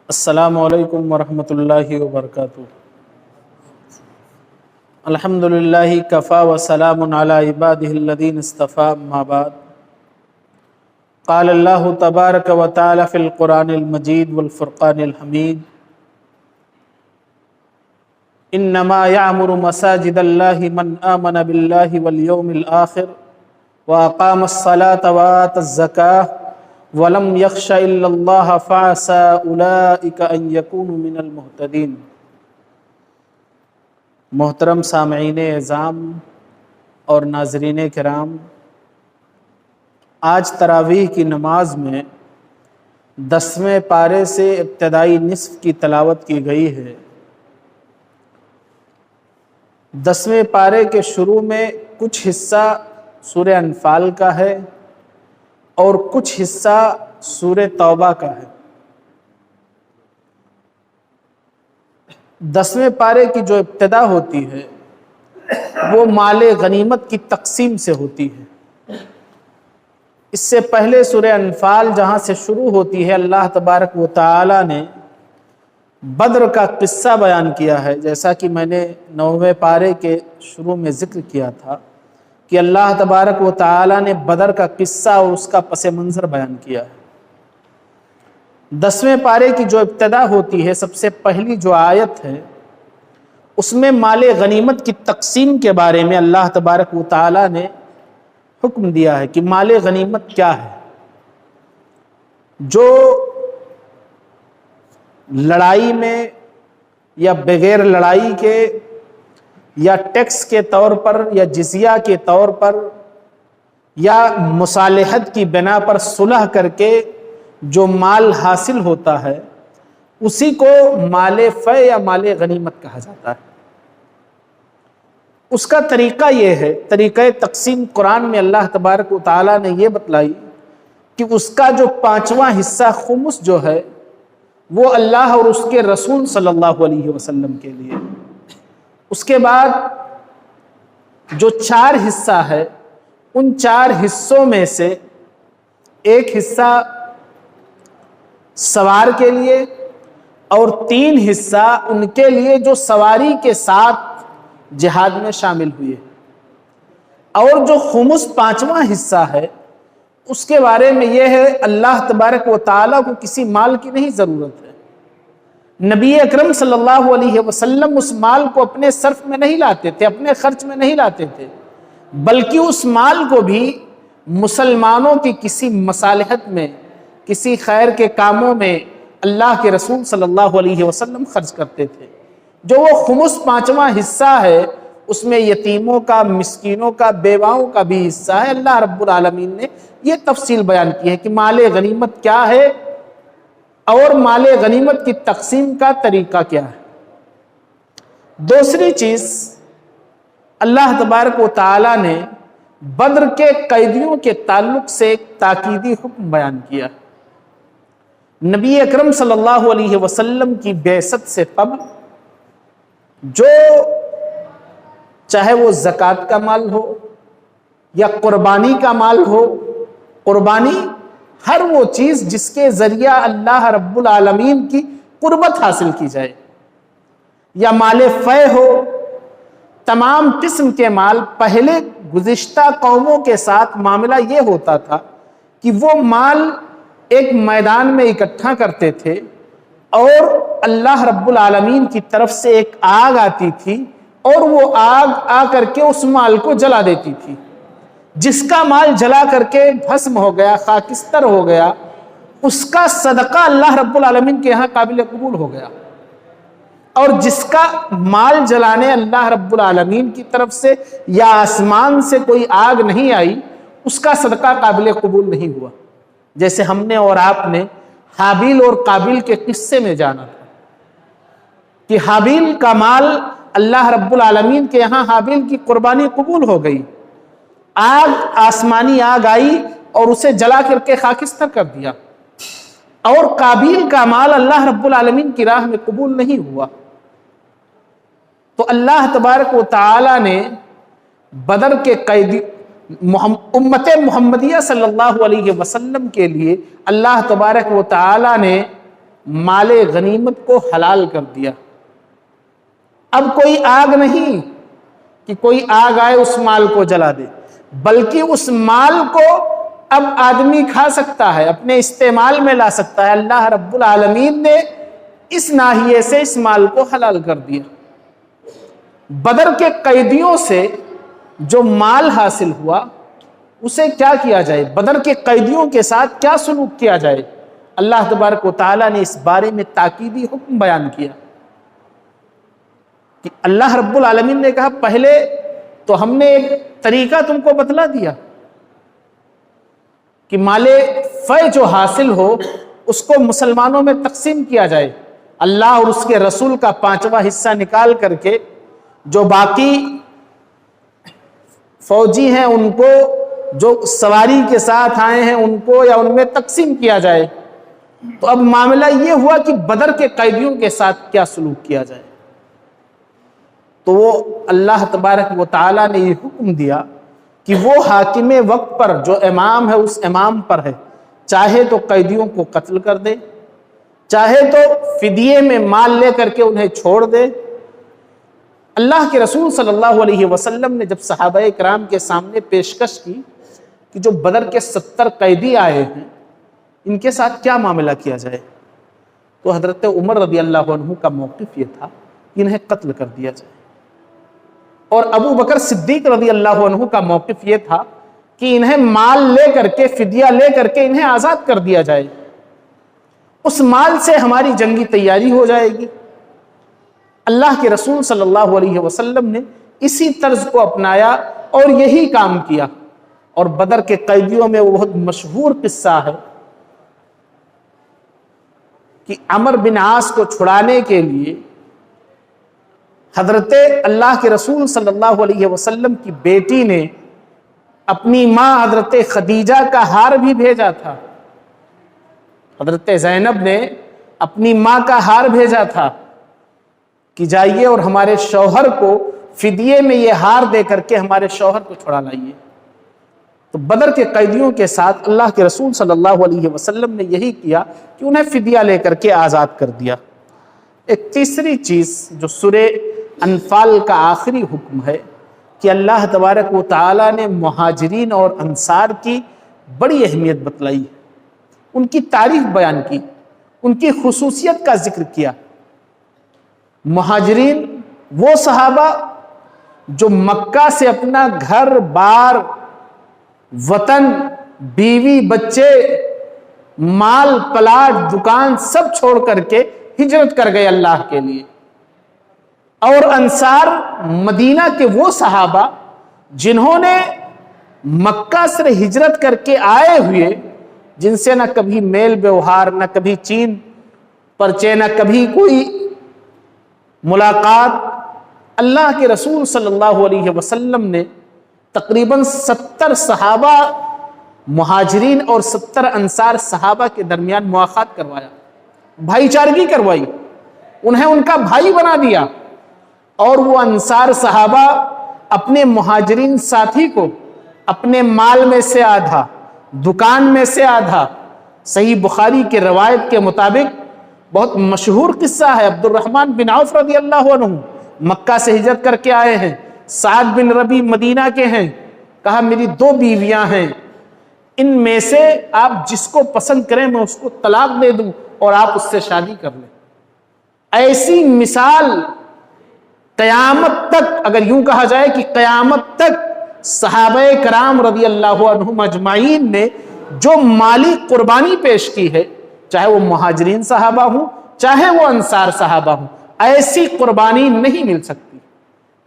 السلام علیکم ورحمۃ اللہ وبرکاتہ۔ الحمدللہ کفا وسلام علی عبادہ الذین اصطفیٰ، اما بعد۔ قال اللہ تبارک و تعالی فی القرآن المجید والفرقان الحمید: انما یعمر مساجد اللہ من آمن باللہ والیوم الآخر واقام الصلاة وآت الزکاة وَلَمْ يَخْشَ إِلَّا اللَّهَ فَعَسَىٰ أُولَٰئِكَ أَن يَكُونُوا مِنَ الْمُهْتَدِينَ۔ محترم سامعین اعظام اور ناظرین کرام، آج تراویح کی نماز میں 10ویں پارے سے ابتدائی نصف کی تلاوت کی گئی ہے۔ 10ویں پارے کے شروع میں کچھ حصہ سورہ انفال کا ہے اور کچھ حصہ سورہ توبہ کا ہے۔ 10ویں پارے کی جو ابتدا ہوتی ہے وہ مال غنیمت کی تقسیم سے ہوتی ہے۔ اس سے پہلے سورہ انفال جہاں سے شروع ہوتی ہے، اللہ تبارک و تعالی نے بدر کا قصہ بیان کیا ہے، جیسا کہ میں نے 9ویں پارے کے شروع میں ذکر کیا تھا کہ اللہ تبارک و تعالی نے بدر کا قصہ اور اس کا پس منظر بیان کیا ہے۔ 10ویں پارے کی جو ابتدا ہوتی ہے، سب سے پہلی جو آیت ہے، اس میں مال غنیمت کی تقسیم کے بارے میں اللہ تبارک و تعالی نے حکم دیا ہے کہ مال غنیمت کیا ہے۔ جو لڑائی میں یا بغیر لڑائی کے یا ٹیکس کے طور پر یا جزیہ کے طور پر یا مصالحت کی بنا پر صلح کر کے جو مال حاصل ہوتا ہے، اسی کو مال فے یا مال غنیمت کہا جاتا ہے۔ اس کا طریقہ یہ ہے، طریقہ تقسیم قرآن میں اللہ تبارک و تعالی نے یہ بتلائی کہ اس کا جو 5واں حصہ خمس جو ہے وہ اللہ اور اس کے رسول صلی اللہ علیہ وسلم کے لیے، اس کے بعد جو 4 حصہ ہے، ان 4 حصوں میں سے ایک حصہ سوار کے لیے اور 3 حصہ ان کے لیے جو سواری کے ساتھ جہاد میں شامل ہوئے، اور جو خمس 5واں حصہ ہے، اس کے بارے میں یہ ہے اللہ تبارک و تعالیٰ کو کسی مال کی نہیں ضرورت ہے۔ نبی اکرم صلی اللہ علیہ وسلم اس مال کو اپنے صرف میں نہیں لاتے تھے، اپنے خرچ میں نہیں لاتے تھے، بلکہ اس مال کو بھی مسلمانوں کی کسی مصالحت میں، کسی خیر کے کاموں میں اللہ کے رسول صلی اللہ علیہ وسلم خرچ کرتے تھے۔ جو وہ خمس 5واں حصہ ہے، اس میں یتیموں کا، مسکینوں کا، بیواؤں کا بھی حصہ ہے۔ اللہ رب العالمین نے یہ تفصیل بیان کی ہے کہ مال غنیمت کیا ہے اور مال غنیمت کی تقسیم کا طریقہ کیا ہے۔ دوسری چیز، اللہ تبارک و تعالی نے بدر کے قیدیوں کے تعلق سے ایک تاکیدی حکم بیان کیا۔ نبی اکرم صلی اللہ علیہ وسلم کی بعثت سے قبل جو چاہے وہ زکوٰۃ کا مال ہو یا قربانی کا مال ہو، قربانی ہر وہ چیز جس کے ذریعہ اللہ رب العالمین کی قربت حاصل کی جائے، یا مال فے ہو، تمام قسم کے مال۔ پہلے گزشتہ قوموں کے ساتھ معاملہ یہ ہوتا تھا کہ وہ مال ایک میدان میں اکٹھا کرتے تھے اور اللہ رب العالمین کی طرف سے ایک آگ آتی تھی اور وہ آگ آ کر کے اس مال کو جلا دیتی تھی۔ جس کا مال جلا کر کے بھسم ہو گیا، خاکستر ہو گیا، اس کا صدقہ اللہ رب العالمین کے یہاں قابل قبول ہو گیا، اور جس کا مال جلانے اللہ رب العالمین کی طرف سے یا آسمان سے کوئی آگ نہیں آئی، اس کا صدقہ قابل قبول نہیں ہوا۔ جیسے ہم نے اور آپ نے حابیل اور قابیل کے قصے میں جانا تھا کہ حابیل کا مال اللہ رب العالمین کے یہاں حابیل کی قربانی قبول ہو گئی، آگ، آسمانی آگ آئی اور اسے جلا کر کے خاکستر کر دیا، اور قابیل کا مال اللہ رب العالمین کی راہ میں قبول نہیں ہوا۔ تو اللہ تبارک و تعالی نے بدر کے قیدی امت محمدیہ صلی اللہ علیہ وسلم کے لیے اللہ تبارک و تعالی نے مال غنیمت کو حلال کر دیا۔ اب کوئی آگ نہیں کہ کوئی آگ آئے اس مال کو جلا دے، بلکہ اس مال کو اب آدمی کھا سکتا ہے، اپنے استعمال میں لا سکتا ہے۔ اللہ رب العالمین نے اس ناحیے سے اس مال کو حلال کر دیا۔ بدر کے قیدیوں سے جو مال حاصل ہوا اسے کیا کیا جائے، بدر کے قیدیوں کے ساتھ کیا سلوک کیا جائے، اللہ تبارک و تعالیٰ نے اس بارے میں تاکیدی حکم بیان کیا کہ اللہ رب العالمین نے کہا پہلے تو ہم نے ایک طریقہ تم کو بتلا دیا کہ مال فے جو حاصل ہو اس کو مسلمانوں میں تقسیم کیا جائے، اللہ اور اس کے رسول کا 5واں حصہ نکال کر کے جو باقی فوجی ہیں ان کو، جو سواری کے ساتھ آئے ہیں ان کو، یا ان میں تقسیم کیا جائے۔ تو اب معاملہ یہ ہوا کہ بدر کے قیدیوں کے ساتھ کیا سلوک کیا جائے، تو وہ اللہ تبارک و تعالیٰ نے یہ حکم دیا کہ وہ حاکم وقت پر جو امام ہے اس امام پر ہے، چاہے تو قیدیوں کو قتل کر دے، چاہے تو فدیے میں مال لے کر کے انہیں چھوڑ دے۔ اللہ کے رسول صلی اللہ علیہ وسلم نے جب صحابہ کرام کے سامنے پیشکش کی کہ جو بدر کے 70 قیدی آئے ہیں ان کے ساتھ کیا معاملہ کیا جائے، تو حضرت عمر رضی اللہ عنہ کا موقف یہ تھا کہ انہیں قتل کر دیا جائے، اور ابو بکر صدیق رضی اللہ عنہ کا موقف یہ تھا کہ انہیں مال لے کر کے، فدیہ لے کر کے انہیں آزاد کر دیا جائے، اس مال سے ہماری جنگی تیاری ہو جائے گی۔ اللہ کے رسول صلی اللہ علیہ وسلم نے اسی طرز کو اپنایا اور یہی کام کیا، اور بدر کے قیدیوں میں وہ بہت مشہور قصہ ہے کہ عمر بن عاص کو چھڑانے کے لیے حضرت اللہ کے رسول صلی اللہ علیہ وسلم کی بیٹی نے اپنی ماں حضرت خدیجہ کا ہار بھی بھیجا تھا، حضرت زینب نے اپنی ماں کا ہار بھیجا تھا کہ جائیے اور ہمارے شوہر کو فدیے میں یہ ہار دے کر کے ہمارے شوہر کو چھڑا لائیے۔ تو بدر کے قیدیوں کے ساتھ اللہ کے رسول صلی اللہ علیہ وسلم نے یہی کیا کہ انہیں فدیہ لے کر کے آزاد کر دیا۔ ایک تیسری چیز جو سورہ انفال کا آخری حکم ہے کہ اللہ تبارک و تعالیٰ نے مہاجرین اور انصار کی بڑی اہمیت بتلائی، ان کی تعریف بیان کی، ان کی خصوصیت کا ذکر کیا۔ مہاجرین وہ صحابہ جو مکہ سے اپنا گھر بار، وطن، بیوی، بچے، مال، پلاٹ، دکان سب چھوڑ کر کے ہجرت کر گئے اللہ کے لیے، اور انصار مدینہ کے وہ صحابہ جنہوں نے مکہ سے ہجرت کر کے آئے ہوئے، جن سے نہ کبھی میل بیوہار، نہ کبھی چین پرچے، نہ کبھی کوئی ملاقات۔ اللہ کے رسول صلی اللہ علیہ وسلم نے تقریباً 70 صحابہ مہاجرین اور 70 انصار صحابہ کے درمیان مواخات کروایا، بھائی چارگی کروائی، انہیں ان کا بھائی بنا دیا، اور وہ انصار صحابہ اپنے مہاجرین ساتھی کو اپنے مال میں سے آدھا، دکان میں سے آدھا، صحیح بخاری کے روایت کے مطابق بہت مشہور قصہ ہے، عبد الرحمن بن عوف رضی اللہ عنہ مکہ سے ہجرت کر کے آئے ہیں، سعد بن ربی مدینہ کے ہیں، کہا میری 2 بیویاں ہیں، ان میں سے آپ جس کو پسند کریں میں اس کو طلاق دے دوں اور آپ اس سے شادی کر لیں۔ ایسی مثال قیامت تک، اگر یوں کہا جائے کہ قیامت تک صحابہ کرام رضی اللہ عنہم اجمعین نے جو مالی قربانی پیش کی ہے، چاہے وہ مہاجرین صحابہ ہوں چاہے وہ انصار صحابہ ہوں، ایسی قربانی نہیں مل سکتی۔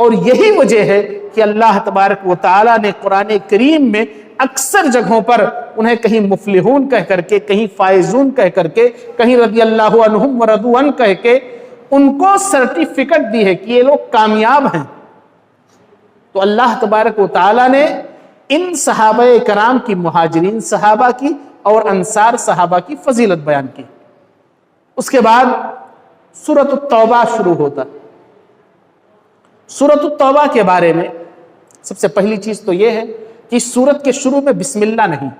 اور یہی وجہ ہے کہ اللہ تبارک و تعالیٰ نے قرآن کریم میں اکثر جگہوں پر انہیں کہیں مفلحون کہہ کر کے، کہیں فائزون کہہ کر کے، کہیں رضی اللہ عنہم ورضوا عنہ کہہ کے ان کو سرٹیفکیٹ دی ہے کہ یہ لوگ کامیاب ہیں۔ تو اللہ تبارک و تعالیٰ نے ان صحابہ کرام کی، مہاجرین صحابہ کی اور انصار صحابہ کی فضیلت بیان کی۔ اس کے بعد سورۃ التوبہ شروع ہوتا۔ سورۃ التوبہ کے بارے میں سب سے پہلی چیز تو یہ ہے کہ اس سورت کے شروع میں بسم اللہ نہیں۔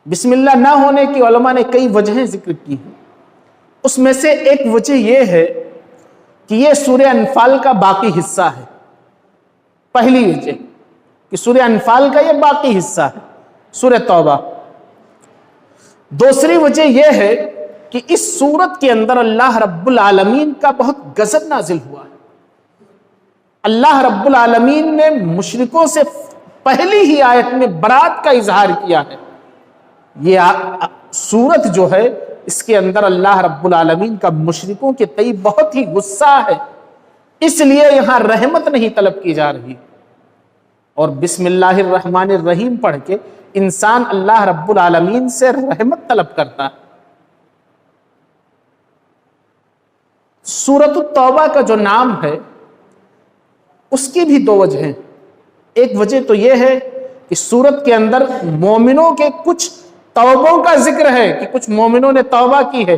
بسم اللہ نہ ہونے کی علماء نے کئی وجہیں ذکر کی ہیں۔ اس میں سے ایک وجہ یہ ہے کہ یہ سورہ انفال کا باقی حصہ ہے. پہلی وجہ کہ سورہ انفال کا یہ باقی حصہ ہے سورہ توبہ. دوسری وجہ یہ ہے کہ اس سورت کے اندر اللہ رب العالمین کا بہت غضب نازل ہوا ہے. اللہ رب العالمین نے مشرکوں سے پہلی ہی آیت میں برات کا اظہار کیا ہے. یہ سورت جو ہے اس کے اندر اللہ رب العالمین کا مشرکوں کے تئیں بہت ہی غصہ ہے، اس لیے یہاں رحمت نہیں طلب کی جا رہی. اور بسم اللہ الرحمن الرحیم پڑھ کے انسان اللہ رب العالمین سے رحمت طلب کرتا ہے. سورۃ التوبہ کا جو نام ہے اس کی بھی دو وجہ ہیں. ایک وجہ تو یہ ہے کہ سورت کے اندر مومنوں کے کچھ توبوں کا ذکر ہے کہ کچھ مومنوں نے توبہ کی ہے،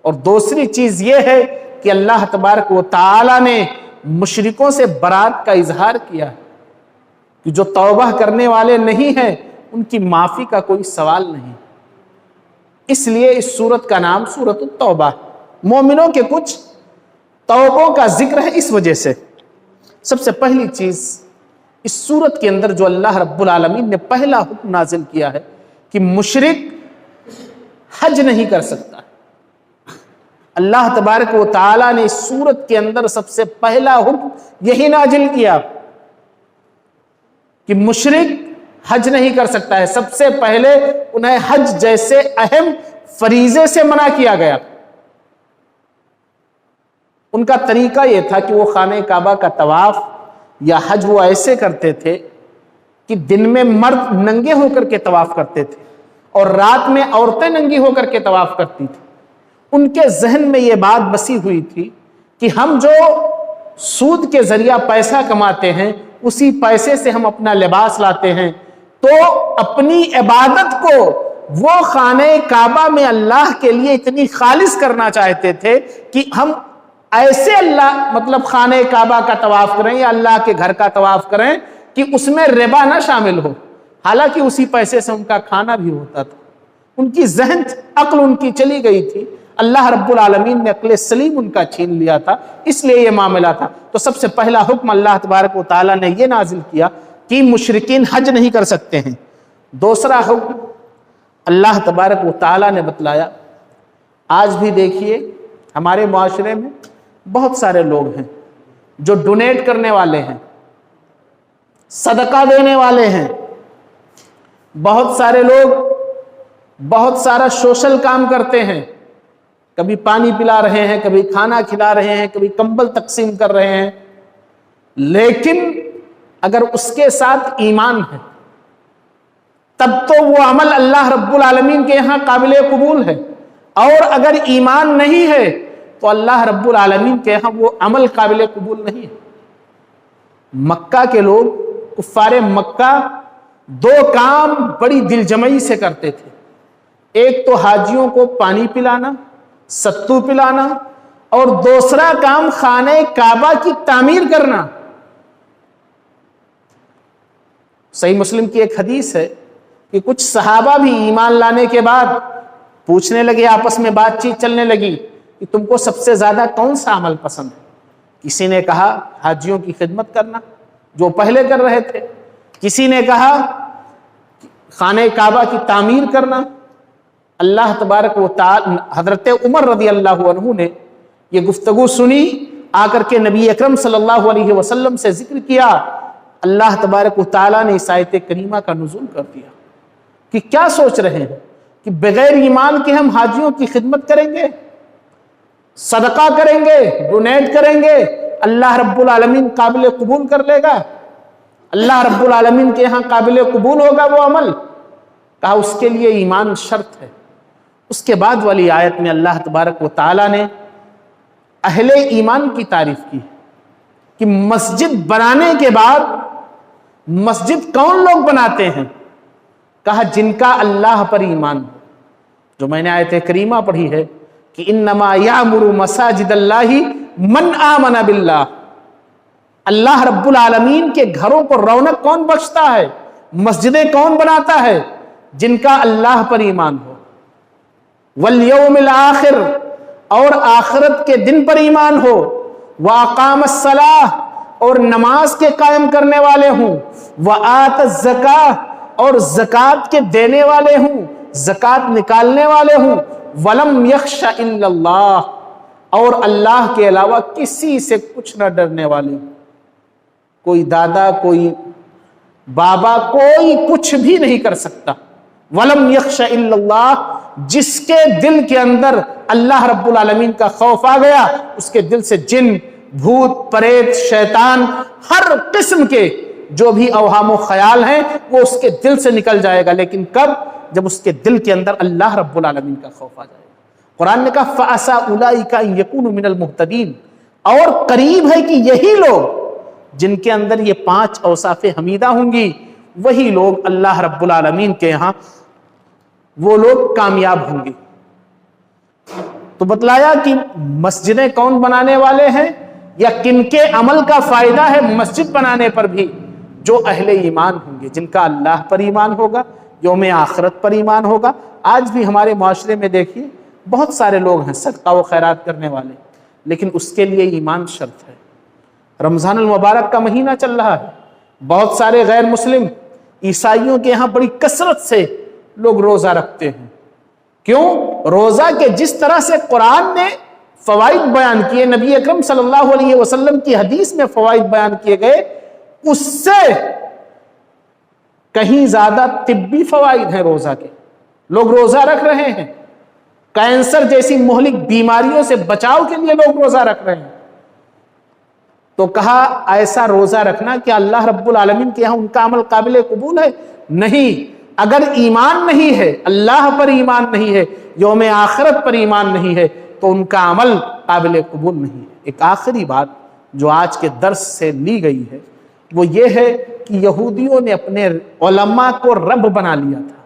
اور دوسری چیز یہ ہے کہ اللہ تبارک و تعالی نے مشرکوں سے برات کا اظہار کیا ہے کہ جو توبہ کرنے والے نہیں ہیں ان کی معافی کا کوئی سوال نہیں. اس لیے اس سورت کا نام سورۃ التوبہ. مومنوں کے کچھ توبوں کا ذکر ہے اس وجہ سے. سب سے پہلی چیز اس سورت کے اندر جو اللہ رب العالمین نے پہلا حکم نازل کیا ہے کہ مشرک حج نہیں کر سکتا. اللہ تبارک و تعالی نے اس سورت کے اندر سب سے پہلا حکم یہی نازل کیا کہ مشرک حج نہیں کر سکتا ہے. سب سے پہلے انہیں حج جیسے اہم فریضے سے منع کیا گیا. ان کا طریقہ یہ تھا کہ وہ خانہ کعبہ کا طواف یا حج وہ ایسے کرتے تھے کہ دن میں مرد ننگے ہو کر کے طواف کرتے تھے اور رات میں عورتیں ننگی ہو کر کے طواف کرتی تھی. ان کے ذہن میں یہ بات بسی ہوئی تھی کہ ہم جو سود کے ذریعہ پیسہ کماتے ہیں اسی پیسے سے ہم اپنا لباس لاتے ہیں، تو اپنی عبادت کو وہ خانہ کعبہ میں اللہ کے لیے اتنی خالص کرنا چاہتے تھے کہ ہم ایسے مطلب خانہ کعبہ کا طواف کریں یا اللہ کے گھر کا طواف کریں کہ اس میں ربا نہ شامل ہو. حالانکہ اسی پیسے سے ان کا کھانا بھی ہوتا تھا. ان کی ذہن عقل ان کی چلی گئی تھی. اللہ رب العالمین نے عقل سلیم ان کا چھین لیا تھا، اس لیے یہ معاملہ تھا. تو سب سے پہلا حکم اللہ تبارک و تعالیٰ نے یہ نازل کیا کہ مشرکین حج نہیں کر سکتے ہیں. دوسرا حکم اللہ تبارک و تعالیٰ نے بتلایا. آج بھی دیکھیے ہمارے معاشرے میں بہت سارے لوگ ہیں جو ڈونیٹ کرنے والے ہیں، صدقہ دینے والے ہیں. بہت سارے لوگ بہت سارا سوشل کام کرتے ہیں، کبھی پانی پلا رہے ہیں، کبھی کھانا کھلا رہے ہیں، کبھی کمبل تقسیم کر رہے ہیں. لیکن اگر اس کے ساتھ ایمان ہے تب تو وہ عمل اللہ رب العالمین کے یہاں قابل قبول ہے، اور اگر ایمان نہیں ہے تو اللہ رب العالمین کے یہاں وہ عمل قابل قبول نہیں ہے. مکہ کے لوگ کفار مکہ دو کام بڑی دل جمعی سے کرتے تھے. ایک تو حاجیوں کو پانی پلانا، ستو پلانا، اور دوسرا کام خانہ کعبہ کی تعمیر کرنا. صحیح مسلم کی ایک حدیث ہے کہ کچھ صحابہ بھی ایمان لانے کے بعد پوچھنے لگے، آپس میں بات چیت چلنے لگی کہ تم کو سب سے زیادہ کون سا عمل پسند ہے؟ کسی نے کہا حاجیوں کی خدمت کرنا جو پہلے کر رہے تھے، کسی نے کہا خانہ کعبہ کی تعمیر کرنا. اللہ تبارک و تعالی حضرت عمر رضی اللہ عنہ نے یہ گفتگو سنی، آ کر کے نبی اکرم صلی اللہ علیہ وسلم سے ذکر کیا. اللہ تبارک و تعالی نے اس آیت کریمہ کا نزول کر دیا کہ کیا سوچ رہے ہیں کہ بغیر ایمان کے ہم حاجیوں کی خدمت کریں گے، صدقہ کریں گے، ڈونیٹ کریں گے، اللہ رب العالمین قابل قبول کر لے گا؟ اللہ رب العالمین کے یہاں قابل قبول ہوگا وہ عمل؟ کہا اس کے لیے ایمان شرط ہے. اس کے بعد والی آیت میں اللہ تبارک و تعالی نے اہل ایمان کی تعریف کی کہ مسجد بنانے کے بعد مسجد کون لوگ بناتے ہیں؟ کہا جن کا اللہ پر ایمان ہو. جو میں نے آیت کریمہ پڑھی ہے کہ انما یعمر مساجد اللہ من آمن باللہ. اللہ رب العالمین کے گھروں کو رونق کون بخشتا ہے، مسجدیں کون بناتا ہے؟ جن کا اللہ پر ایمان ہو. والیوم الآخر، اور آخرت کے دن پر ایمان ہو، وَأَقَامَ الصَّلَاةَ اور نماز کے قائم کرنے والے ہوں، وَآتَ الزَّكَاةَ اور زکوٰۃ کے دینے والے ہوں، زکوٰۃ نکالنے والے ہوں، وَلَمْ يَخْشَ إِلَّا اللَّهَ اور اللہ کے علاوہ کسی سے کچھ نہ ڈرنے والے ہوں۔ کوئی دادا، کوئی بابا، کوئی کچھ بھی نہیں کر سکتا۔ وَلَمْ يَخْشَ إِلَّا اللَّهَ جس کے دل کے اندر اللہ رب العالمین کا خوف آ گیا، اس کے دل سے جن، بھوت، پریت، شیطان، ہر قسم کے جو بھی اوہام و خیال ہیں وہ اس کے دل سے نکل جائے گا۔ لیکن کب؟ جب اس کے دل کے اندر اللہ رب العالمین کا خوف آ جائے گا۔ قرآن نے کہا فَعَسَىٰ أُولَٰئِكَ أَن يَكُونُوا مِنَ الْمُهْتَدِينَ اور قریب ہے کہ یہی لوگ جن کے اندر یہ 5 اوصاف حمیدہ ہوں گی، وہی لوگ اللہ رب العالمین کے یہاں وہ لوگ کامیاب ہوں گے۔ تو بتلایا کہ مسجدیں کون بنانے والے ہیں یا کن کے عمل کا فائدہ ہے مسجد بنانے پر بھی؟ جو اہل ایمان ہوں گے، جن کا اللہ پر ایمان ہوگا، یوم آخرت پر ایمان ہوگا۔ آج بھی ہمارے معاشرے میں دیکھیے بہت سارے لوگ ہیں صدقہ و خیرات کرنے والے، لیکن اس کے لیے ایمان شرط ہے۔ رمضان المبارک کا مہینہ چل رہا ہے، بہت سارے غیر مسلم عیسائیوں کے یہاں بڑی کثرت سے لوگ روزہ رکھتے ہیں۔ کیوں؟ روزہ کے جس طرح سے قرآن نے فوائد بیان کیے، نبی اکرم صلی اللہ علیہ وسلم کی حدیث میں فوائد بیان کیے گئے، اس سے کہیں زیادہ طبی فوائد ہیں روزہ کے۔ لوگ روزہ رکھ رہے ہیں، کینسر جیسی مہلک بیماریوں سے بچاؤ کے لیے لوگ روزہ رکھ رہے ہیں۔ تو کہا ایسا روزہ رکھنا کہ اللہ رب العالمین کے یہاں ان کا عمل قابل قبول ہے؟ نہیں۔ اگر ایمان نہیں ہے، اللہ پر ایمان نہیں ہے، یوم آخرت پر ایمان نہیں ہے، تو ان کا عمل قابل قبول نہیں ہے۔ ایک آخری بات جو آج کے درس سے لی گئی ہے وہ یہ ہے کہ یہودیوں نے اپنے علماء کو رب بنا لیا تھا،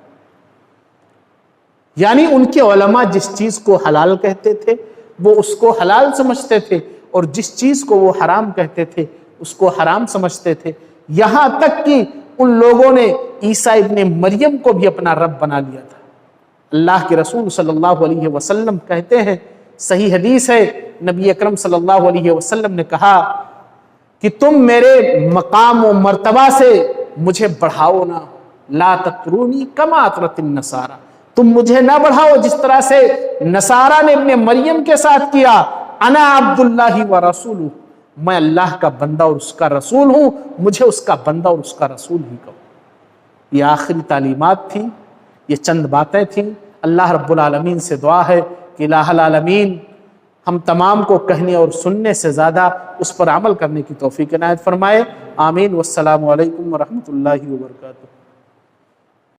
یعنی ان کے علماء جس چیز کو حلال کہتے تھے وہ اس کو حلال سمجھتے تھے، اور جس چیز کو وہ حرام کہتے تھے اس کو حرام سمجھتے تھے۔ یہاں تک کہ ان لوگوں نے عیسیٰ ابن مریم کو بھی اپنا رب بنا لیا تھا۔ اللہ کے رسول صلی اللہ علیہ وسلم کہتے ہیں، صحیح حدیث ہے، نبی اکرم صلی اللہ علیہ وسلم نے کہا کہ تم میرے مقام و مرتبہ سے مجھے بڑھاؤ نہ، لا تطرونی کما اطرت النصارى، تم مجھے نہ بڑھاؤ جس طرح سے نصارہ نے ابن مریم کے ساتھ کیا۔ انا عبد اللہ و رسولہ، میں اللہ کا بندہ اور اس کا رسول ہوں، مجھے اس کا بندہ اور اس کا رسول ہی کہو۔ یہ آخری تعلیمات تھی، یہ چند باتیں تھیں۔ اللہ رب العالمین سے دعا ہے کہ الہ العالمین ہم تمام کو کہنے اور سننے سے زیادہ اس پر عمل کرنے کی توفیق عنایت فرمائے۔ آمین۔ والسلام علیکم ورحمۃ اللہ وبرکاتہ۔